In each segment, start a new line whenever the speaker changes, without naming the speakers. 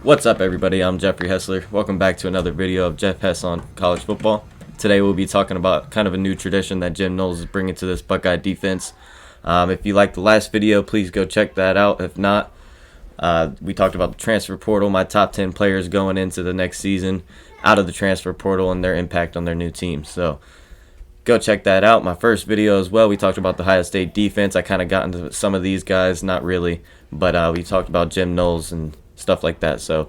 What's up, everybody? I'm Jeffrey Hessler. Welcome back to another video of Jeff Hess on college football. Today we'll be talking about kind of a new tradition that Jim Knowles is bringing to this Buckeye defense. If you liked the last video, please go check that out. If not, we talked about the transfer portal, my top 10 players going into the next season out of the transfer portal and their impact on their new team. So go check that out. My first video as well, we talked about the Ohio State defense. I kind of got into some of these guys, not really, but we talked about Jim Knowles and stuff like that. So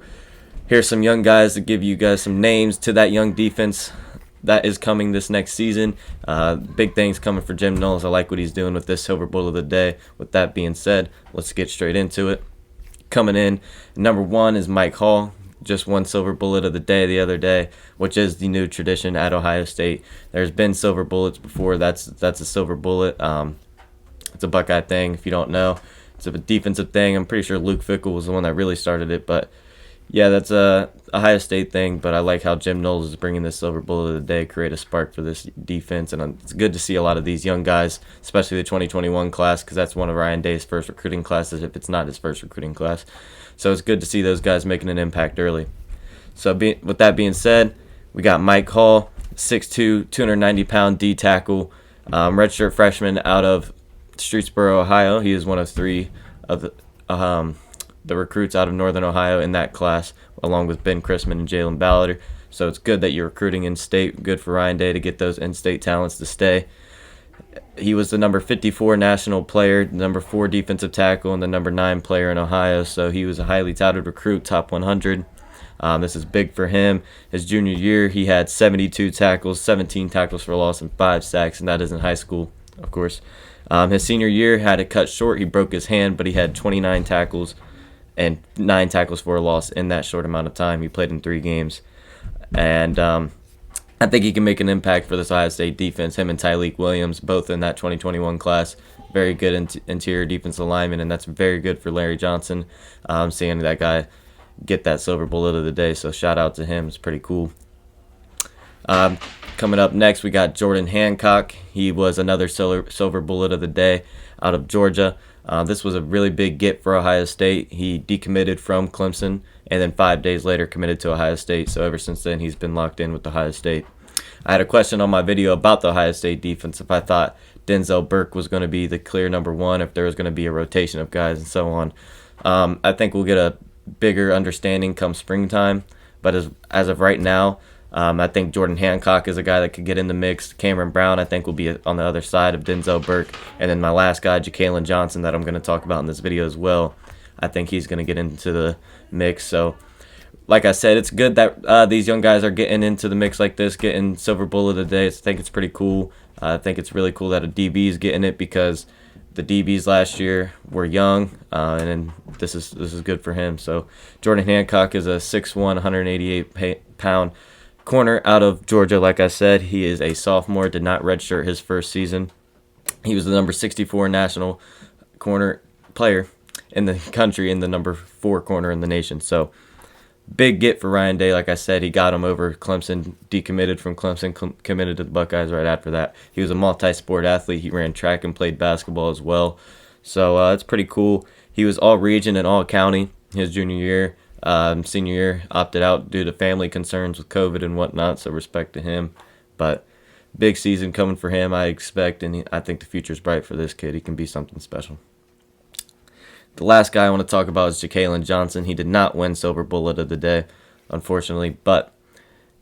here's some young guys to give you guys some names to that young defense that is coming this next season. Big things coming for Jim Knowles. I like what he's doing with this Silver Bowl of the day. With that being said, let's get straight into it. Coming in, number one is Mike Hall. Just won Silver Bullet of the day the other day, which is the new tradition at Ohio State. There's been Silver Bullets before. That's a Silver Bullet. It's a Buckeye thing, if you don't know. It's a defensive thing. I'm pretty sure Luke Fickell was the one that really started it. But, yeah, that's a Ohio State thing. But I like how Jim Knowles is bringing this Silver Bullet of the day, create a spark for this defense. And it's good to see a lot of these young guys, especially the 2021 class, because that's one of Ryan Day's first recruiting classes, if it's not his first recruiting class. So it's good to see those guys making an impact early. So with that being said, we got Mike Hall, 6'2", 290-pound D tackle, redshirt freshman out of Streetsboro, Ohio. He is one of three of the recruits out of Northern Ohio in that class, along with Ben Chrisman and Jalen Ballader. So it's good that you're recruiting in-state. Good for Ryan Day to get those in-state talents to stay. He was the number 54 national player, the number 4 defensive tackle, and the number 9 player in Ohio. So he was a highly touted recruit, top 100. This is big for him. His junior year, he had 72 tackles, 17 tackles for loss, and 5 sacks, and that is in high school, of course. His senior year had it cut short. He broke his hand, but he had 29 tackles and 9 tackles for a loss in that short amount of time. He played in 3 games. And I think he can make an impact for this Ohio State defense. Him and Tyleik Williams, both in that 2021 class, very good interior defensive lineman, and that's very good for Larry Johnson. Seeing that guy get that Silver Bullet of the day, so shout out to him. It's pretty cool. Coming up next, we got Jordan Hancock. He was another Silver Bullet of the day out of Georgia. This was a really big get for Ohio State. He decommitted from Clemson and then 5 days later committed to Ohio State. So ever since then, he's been locked in with Ohio State. I had a question on my video about the Ohio State defense, if I thought Denzel Burke was going to be the clear number one, if there was going to be a rotation of guys and so on. I think we'll get a bigger understanding come springtime. But as of right now, I think Jordan Hancock is a guy that could get in the mix. Cameron Brown, I think, will be on the other side of Denzel Burke. And then my last guy, Ja'Kalen Johnson, that I'm going to talk about in this video as well. I think he's going to get into the mix. So, like I said, it's good that these young guys are getting into the mix like this, getting Silver Bullet of the day. I think it's pretty cool. I think it's really cool that a DB is getting it because the DBs last year were young, and this is good for him. So, Jordan Hancock is a 6'1", 188-pound corner out of Georgia. Like I said, he is a sophomore, did not redshirt his first season. He was the number 64 national corner player in the country and the number 4 corner in the nation. So big get for Ryan Day. Like I said, he got him over Clemson, decommitted from Clemson, committed to the Buckeyes right after that. He was a multi-sport athlete. He ran track and played basketball as well. So it's pretty cool. He was all region and all county his junior year. Senior year opted out due to family concerns with COVID and whatnot, so respect to him. But big season coming for him, I expect, and I think the future's bright for this kid. He can be something special. The last guy I want to talk about is Ja'Kalen Johnson. He did not win Silver Bullet of the day, unfortunately, but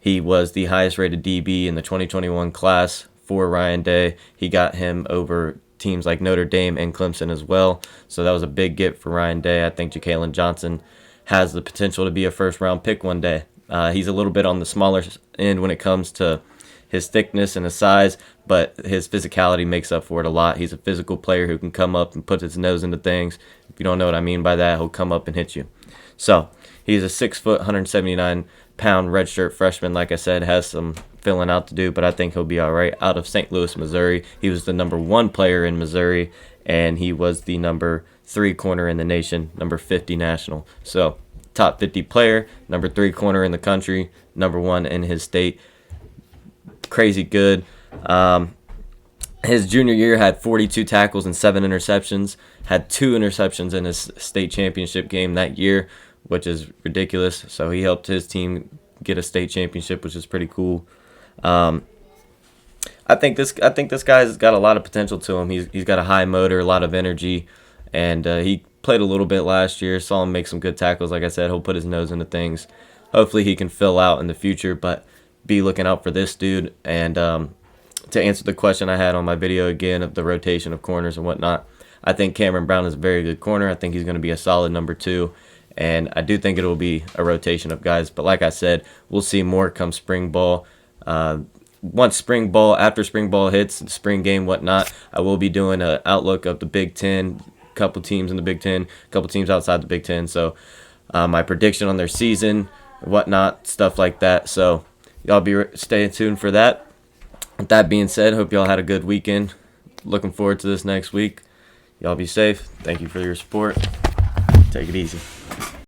he was the highest rated DB in the 2021 class for Ryan Day. He got him over teams like Notre Dame and Clemson as well, so that was a big get for Ryan Day. I think Ja'Kalen Johnson has the potential to be a first-round pick one day. He's a little bit on the smaller end when it comes to his thickness and his size, but his physicality makes up for it a lot. He's a physical player who can come up and put his nose into things. If you don't know what I mean by that, he'll come up and hit you. So he's a 6 foot, 179-pound redshirt freshman. Like I said, has some filling out to do, but I think he'll be all right. Out of St. Louis, Missouri. He was the number 1 player in Missouri, and he was the number 3 corner in the nation, number 50 national. So top 50 player, number 3 corner in the country, number 1 in his state. Crazy good. His junior year had 42 tackles and 7 interceptions, had 2 interceptions in his state championship game that year, which is ridiculous. So he helped his team get a state championship, which is pretty cool. I think this guy's got a lot of potential to him. He's got a high motor, a lot of energy, and he played a little bit last year. Saw him make some good tackles. Like I said, he'll put his nose into things. Hopefully, he can fill out in the future. But be looking out for this dude. And to answer the question I had on my video again of the rotation of corners and whatnot, I think Cameron Brown is a very good corner. I think he's going to be a solid number 2. And I do think it will be a rotation of guys. But like I said, we'll see more come spring ball. After spring ball hits, spring game, whatnot, I will be doing an outlook of the Big Ten, couple teams in the Big Ten, couple teams outside the Big Ten. So my prediction on their season, whatnot, stuff like that. So y'all be staying tuned for that. With that being said, hope y'all had a good weekend. Looking forward to this next week. Y'all be safe. Thank you for your support. Take it easy.